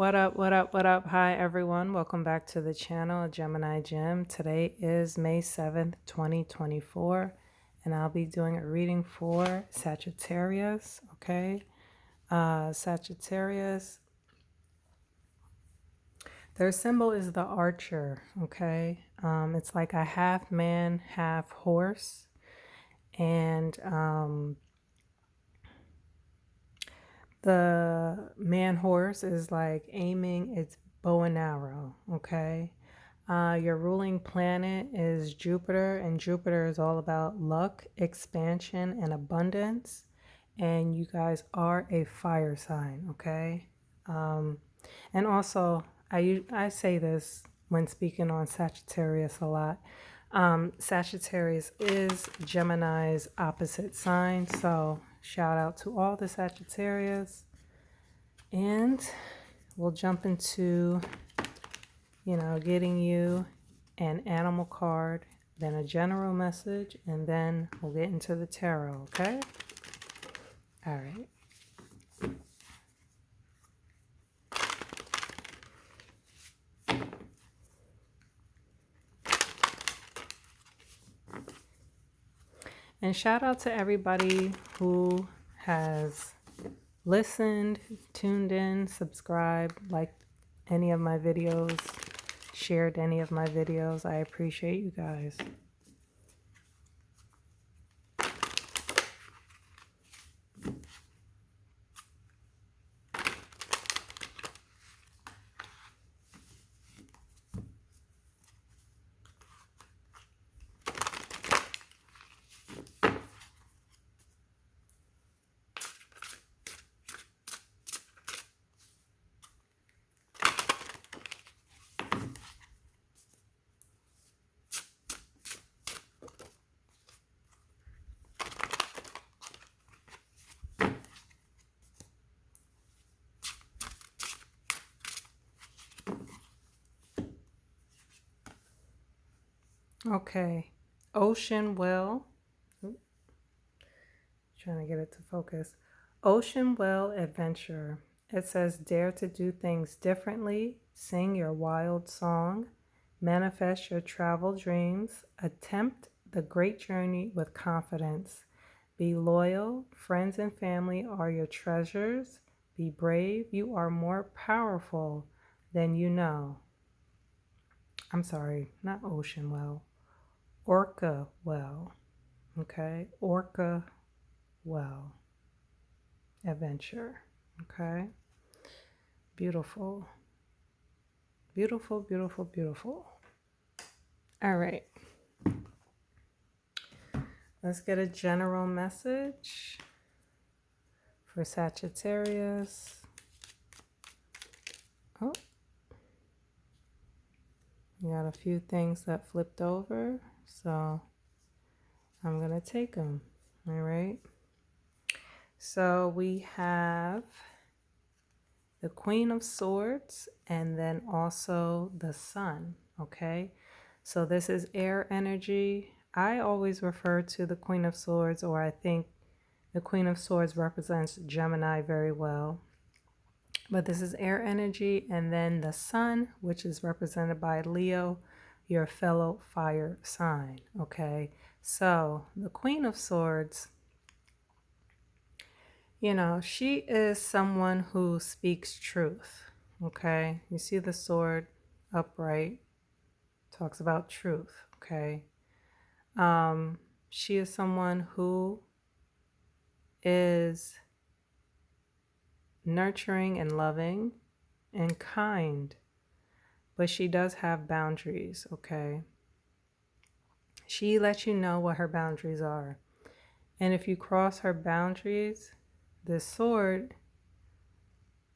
What up, what up, what up? Hi, everyone. Welcome back to the channel, Gemini Gem. Today is May 7th, 2024, and I'll be doing a reading for Sagittarius, okay? Sagittarius, their symbol is the archer, okay? It's like a half man, half horse, and the man horse is like aiming its bow and arrow, okay? Your ruling planet is Jupiter, and Jupiter is all about luck, expansion, and abundance. And you guys are a fire sign, okay? And also, I say this when speaking on Sagittarius a lot. Sagittarius is Gemini's opposite sign, so shout out to all the Sagittarius. And we'll jump into getting you an animal card, then a general message, and then we'll get into the tarot, okay? All right. And shout out to everybody who has listened, tuned in, subscribed, liked any of my videos, shared any of my videos. I appreciate you guys. Okay, Ocean Well. Trying to get it to focus. Ocean Well Adventure. It says, dare to do things differently, sing your wild song, manifest your travel dreams, attempt the great journey with confidence. Be loyal, friends and family are your treasures. Be brave, you are more powerful than you know. I'm sorry, not Ocean Well. Orca Well, okay? Orca Well Adventure, okay? Beautiful. Beautiful, beautiful, beautiful. All right. Let's get a general message for Sagittarius. Oh, we got a few things that flipped over, so I'm going to take them. All right. So we have the Queen of Swords and then also the Sun. Okay. So this is air energy. I always refer to the Queen of Swords, or I think the Queen of Swords represents Gemini very well. But this is air energy, and then the Sun, which is represented by Leo, your fellow fire sign. Okay, so the Queen of Swords, she is someone who speaks truth. Okay, you see the sword upright, talks about truth. Okay, she is someone who is nurturing and loving and kind, but she does have boundaries, okay? She lets you know what her boundaries are. And if you cross her boundaries, this sword,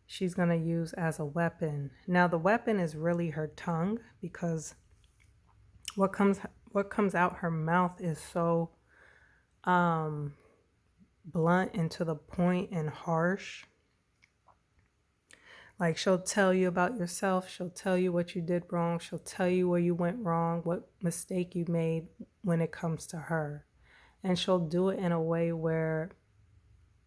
she's going to use as a weapon. Now, the weapon is really her tongue, because what comes out her mouth is so blunt and to the point and harsh. Like, she'll tell you about yourself. She'll tell you what you did wrong. She'll tell you where you went wrong, what mistake you made when it comes to her. And she'll do it in a way where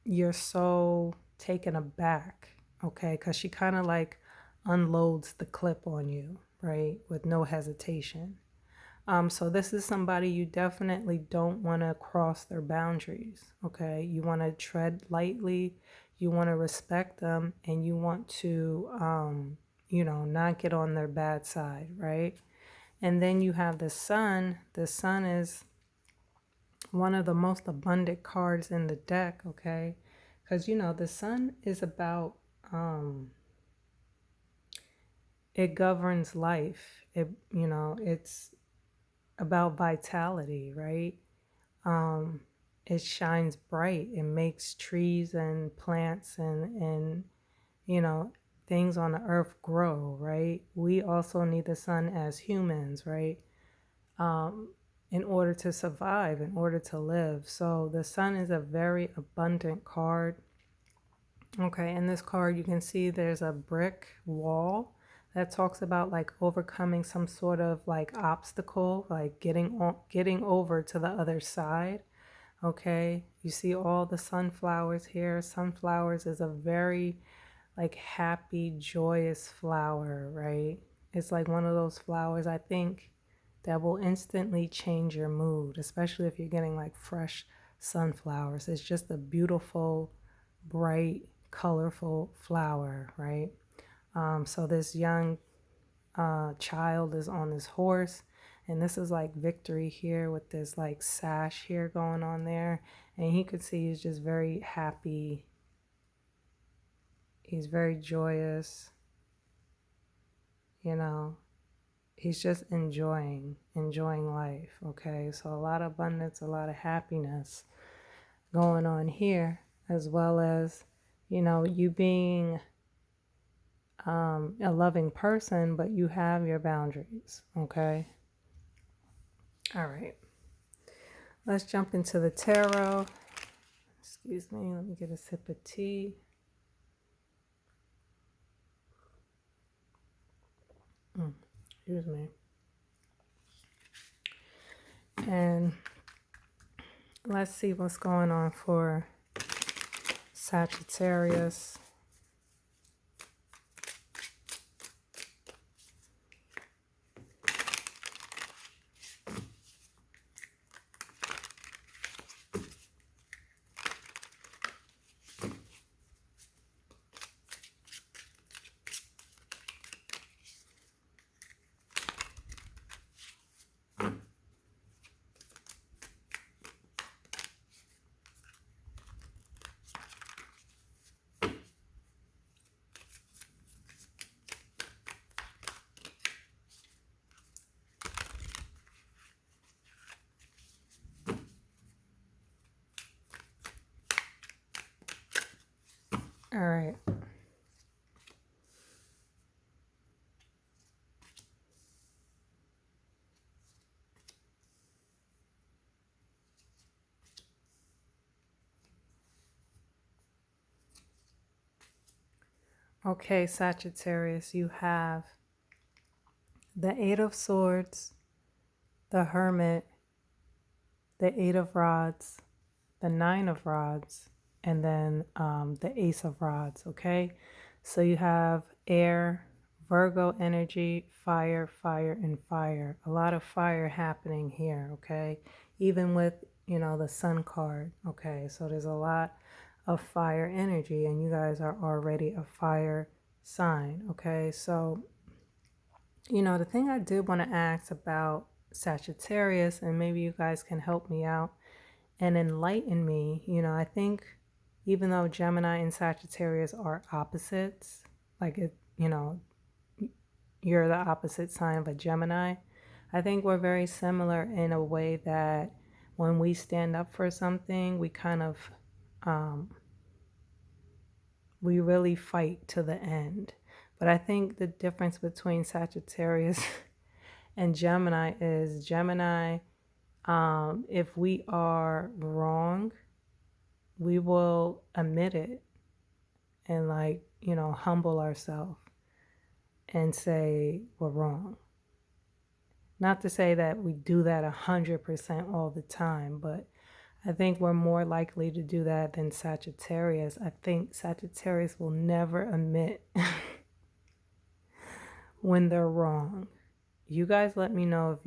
you're so taken aback, okay? Because she kind of like unloads the clip on you, right? With no hesitation. So this is somebody you definitely don't want to cross their boundaries, okay? You want to tread lightly, you want to respect them, and you want to, not get on their bad side, right? And then you have the sun. The sun is one of the most abundant cards in the deck, okay? Because, the sun is about, it governs life. It's about vitality, right? It shines bright. It makes trees and plants and things on the earth grow, right? We also need the sun as humans, right? In order to survive, in order to live. So the sun is a very abundant card. Okay, in this card you can see there's a brick wall that talks about like overcoming some sort of like obstacle, like getting over to the other side. Okay, you see all the sunflowers here. Sunflowers is a very like happy, joyous flower, right? It's like one of those flowers I think that will instantly change your mood, especially if you're getting like fresh sunflowers. It's just a beautiful, bright, colorful flower, right? So this young child is on this horse, and this is like victory here with this like sash here going on there, and he could see he's just very happy. He's very joyous, he's just enjoying life. Okay, so a lot of abundance, a lot of happiness going on here, as well as you being a loving person, but you have your boundaries. Okay, all right, let's jump into the tarot. Excuse me, let me get a sip of tea. Excuse me. And let's see what's going on for Sagittarius. All right. Okay, Sagittarius, you have the Eight of Swords, the Hermit, the Eight of Rods, the Nine of Rods, and then the Ace of Rods, okay? So you have air, Virgo energy, fire, fire, and fire. A lot of fire happening here, okay? Even with, the Sun card, okay? So there's a lot of fire energy, and you guys are already a fire sign, okay? So, the thing I did want to ask about Sagittarius, and maybe you guys can help me out and enlighten me. I think even though Gemini and Sagittarius are opposites, like you're the opposite sign of a Gemini, I think we're very similar in a way that when we stand up for something, we kind of we really fight to the end. But I think the difference between Sagittarius and Gemini is Gemini, if we are wrong, we will admit it and humble ourselves and say we're wrong. Not to say that we do that 100% all the time, but I think we're more likely to do that than Sagittarius. I think Sagittarius will never admit when they're wrong. You guys let me know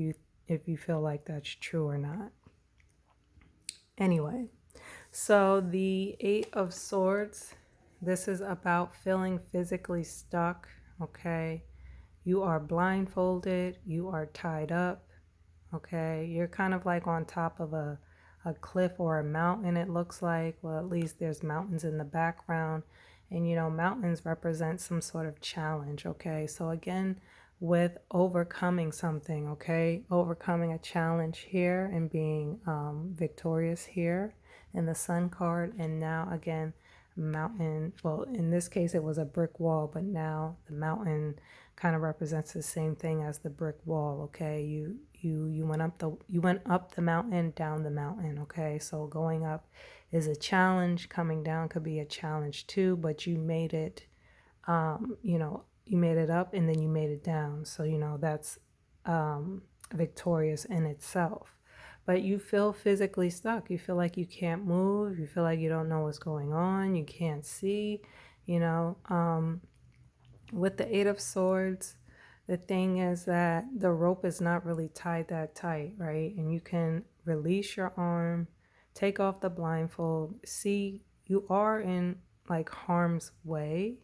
if you feel like that's true or not. Anyway, so the 8 of Swords, this is about feeling physically stuck, okay? You are blindfolded, you are tied up, okay? You're kind of like on top of a cliff or a mountain, it looks like. Well, at least there's mountains in the background. And you know, mountains represent some sort of challenge, okay? So again, with overcoming something, okay? Overcoming a challenge here and being victorious here in the Sun card. And now again, mountain, well, in this case it was a brick wall, but now the mountain kind of represents the same thing as the brick wall, okay? You went up the mountain, down the mountain, okay? So going up is a challenge, coming down could be a challenge too, but you made it, you made it up and then you made it down. So, that's victorious in itself. But you feel physically stuck. You feel like you can't move. You feel like you don't know what's going on. You can't see, with the 8 of Swords, the thing is that the rope is not really tied that tight, right? And you can release your arm, take off the blindfold, see you are in like harm's way,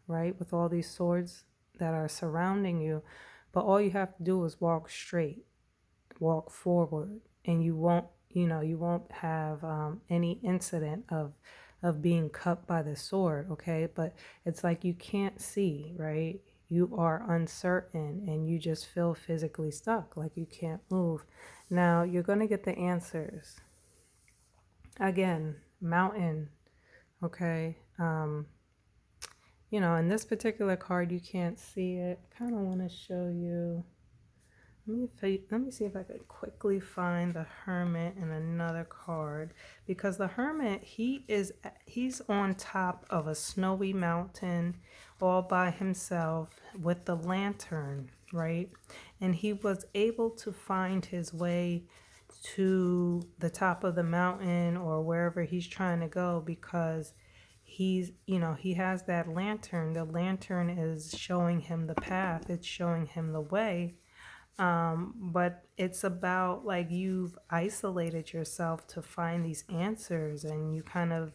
right? With all these swords that are surrounding you. But all you have to do is walk straight, walk forward, and you won't have any incident of being cut by the sword, okay? But it's like you can't see, right? You are uncertain and you just feel physically stuck, like you can't move. Now you're going to get the answers. Again, mountain, okay? In this particular card, you can't see it. Kind of want to show you. Let me see if I could quickly find the Hermit in another card, because the Hermit, he's on top of a snowy mountain all by himself with the lantern, right? And he was able to find his way to the top of the mountain or wherever he's trying to go because he has that lantern. The lantern is showing him the path. It's showing him the way. But it's about like you've isolated yourself to find these answers and you kind of,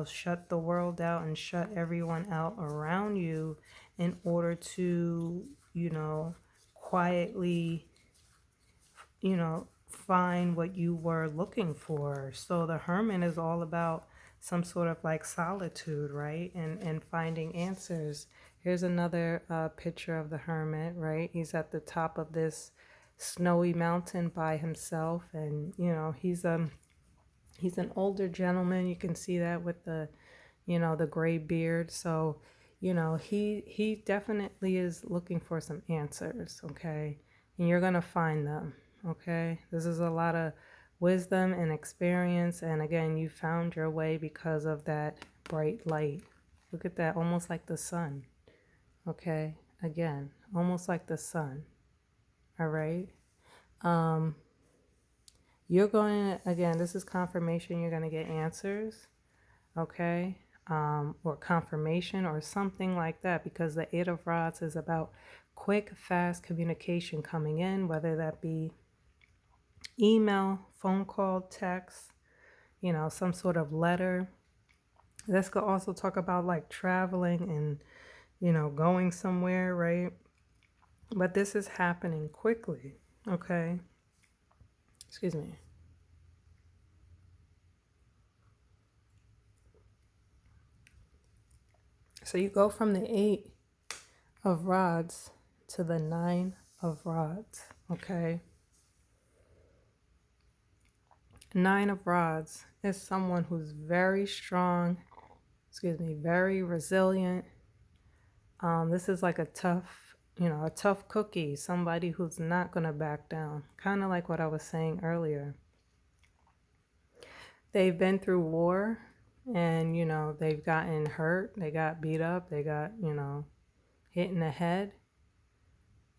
shut the world out and shut everyone out around you in order to, quietly, find what you were looking for. So the Hermit is all about some sort of like solitude, right? And finding answers. Here's another picture of the Hermit, right? He's at the top of this snowy mountain by himself, and he's an older gentleman. You can see that with the gray beard. So he definitely is looking for some answers, okay? And you're gonna find them, okay? This is a lot of wisdom and experience, and again, you found your way because of that bright light. Look at that, almost like the sun. Okay, again, almost like the sun. All right. You're going to, again, this is confirmation. You're going to get answers. Okay. Or confirmation or something like that, because the 8 of Rods is about quick, fast communication coming in, whether that be email, phone call, text, some sort of letter. This could also talk about like traveling and going somewhere, right? But this is happening quickly, okay? Excuse me. So you go from the 8 of Rods to the 9 of Rods, okay? 9 of Rods is someone who's very strong, very resilient. This is like a tough cookie, somebody who's not going to back down. Kind of like what I was saying earlier. They've been through war and, they've gotten hurt. They got beat up. They got, hit in the head.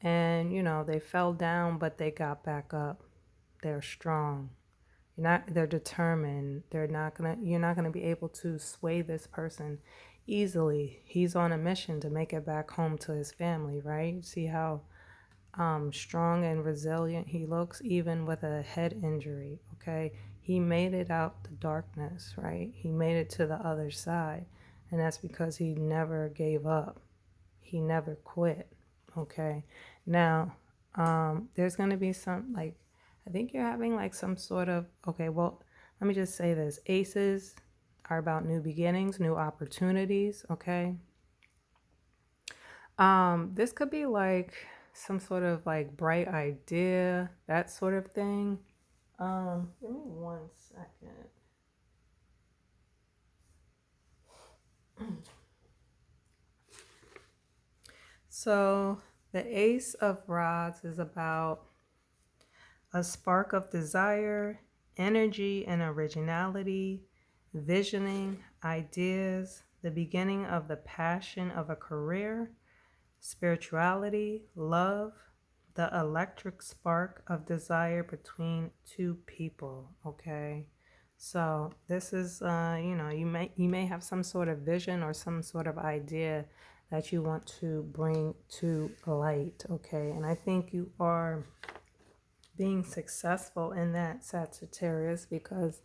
And, they fell down, but they got back up. They're strong. They're determined. You're not going to be able to sway this person. easily. He's on a mission to make it back home to his family, right? See how strong and resilient he looks, even with a head injury, okay? He made it out the darkness, right? He made it to the other side. And that's because he never gave up. He never quit, okay? Now, there's going to be some, like, I think you're having like some sort of, okay, well, let me just say this. Aces are about new beginnings, new opportunities, okay? This could be like some sort of like bright idea, that sort of thing. Give me 1 second. So the Ace of Rods is about a spark of desire, energy and originality, visioning, ideas, the beginning of the passion of a career, spirituality, love, the electric spark of desire between two people, okay? So this is, you may have some sort of vision or some sort of idea that you want to bring to light, okay? And I think you are being successful in that, Sagittarius, because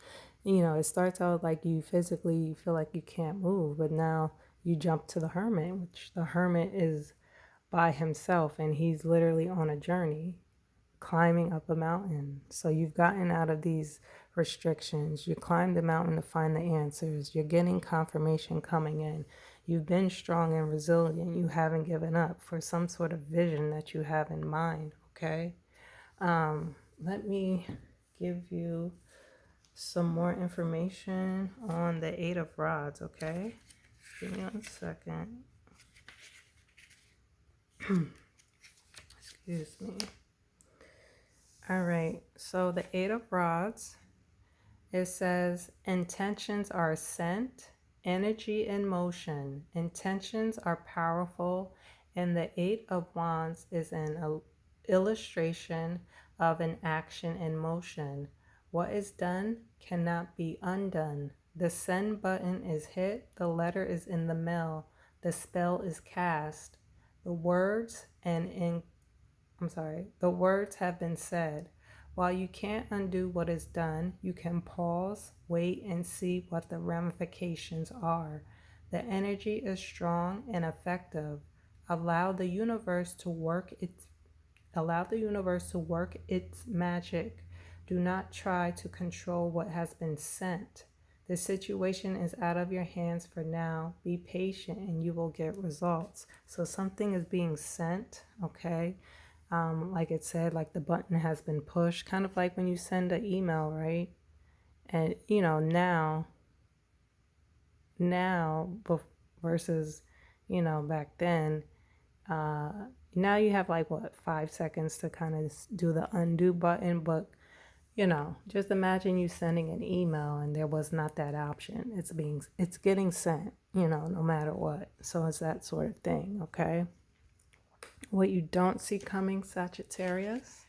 it starts out like you physically feel like you can't move, but now you jump to the Hermit, which the Hermit is by himself and he's literally on a journey climbing up a mountain. So you've gotten out of these restrictions. You climbed the mountain to find the answers. You're getting confirmation coming in. You've been strong and resilient. You haven't given up for some sort of vision that you have in mind, okay? Let me give you some more information on the Eight of Rods, okay? Give me 1 second. Excuse me. All right, so the Eight of Rods, it says intentions are sent, energy in motion. Intentions are powerful, and the Eight of Wands is an illustration of an action in motion. What is done cannot be undone. The send button is hit, the letter is in the mail, the spell is cast. The words have been said. While you can't undo what is done, you can pause, wait, and see what the ramifications are. The energy is strong and effective. Allow the universe to work its magic. Do not try to control what has been sent. The situation is out of your hands for now. Be patient and you will get results. So something is being sent, okay? Like it said, like the button has been pushed, kind of like when you send an email, right? And now versus back then, now you have like 5 seconds to kind of do the undo button, but just imagine you sending an email and there was not that option. It's getting sent, no matter what. So it's that sort of thing, okay? What you don't see coming, Sagittarius.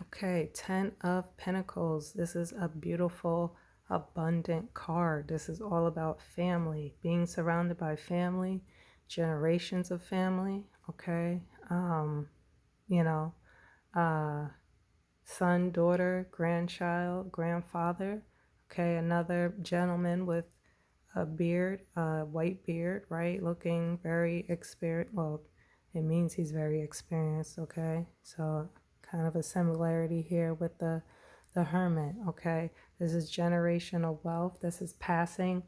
Okay, 10 of Pentacles. This is a beautiful, abundant card. This is all about family, being surrounded by family, generations of family, okay? Son, daughter, grandchild, grandfather, okay? Another gentleman with a beard, white beard, right? Looking very experienced. Well, it means he's very experienced, okay? So kind of a similarity here with the Hermit, okay? This is generational wealth. This is passing,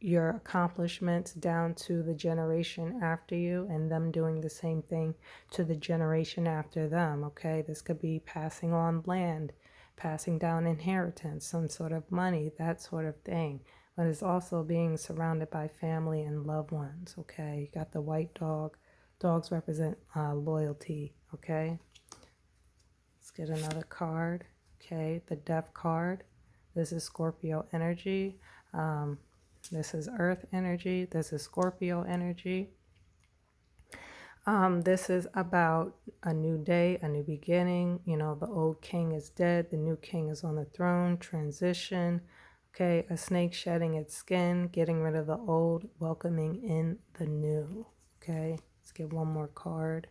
your accomplishments down to the generation after you and them doing the same thing to the generation after them, okay? This could be passing on land, passing down inheritance, some sort of money, that sort of thing. But it's also being surrounded by family and loved ones, okay? You got the white dog. Dogs represent loyalty, okay? Let's get another card, okay? The Death card. This is Scorpio energy. This is Earth energy. This is Scorpio energy. This is about a new day, a new beginning. The old king is dead. The new king is on the throne. Transition. Okay, a snake shedding its skin, getting rid of the old, welcoming in the new. Okay, let's get one more card.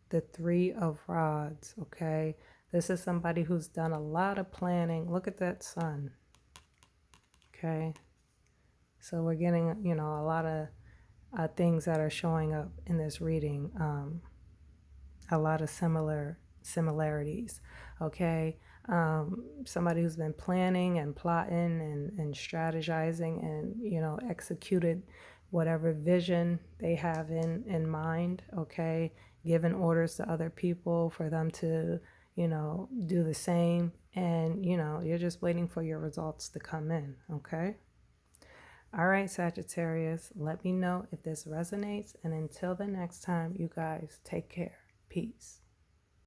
The Three of Rods. Okay, this is somebody who's done a lot of planning. Look at that sun. Okay, so we're getting, you know, a lot of things that are showing up in this reading. A lot of similarities. Okay, somebody who's been planning and plotting and strategizing and, you know, executed whatever vision they have in mind. Okay, giving orders to other people for them to, you know, do the same, and, you know, you're just waiting for your results to come in. Okay. All right, Sagittarius, let me know if this resonates, and until the next time, you guys take care. Peace.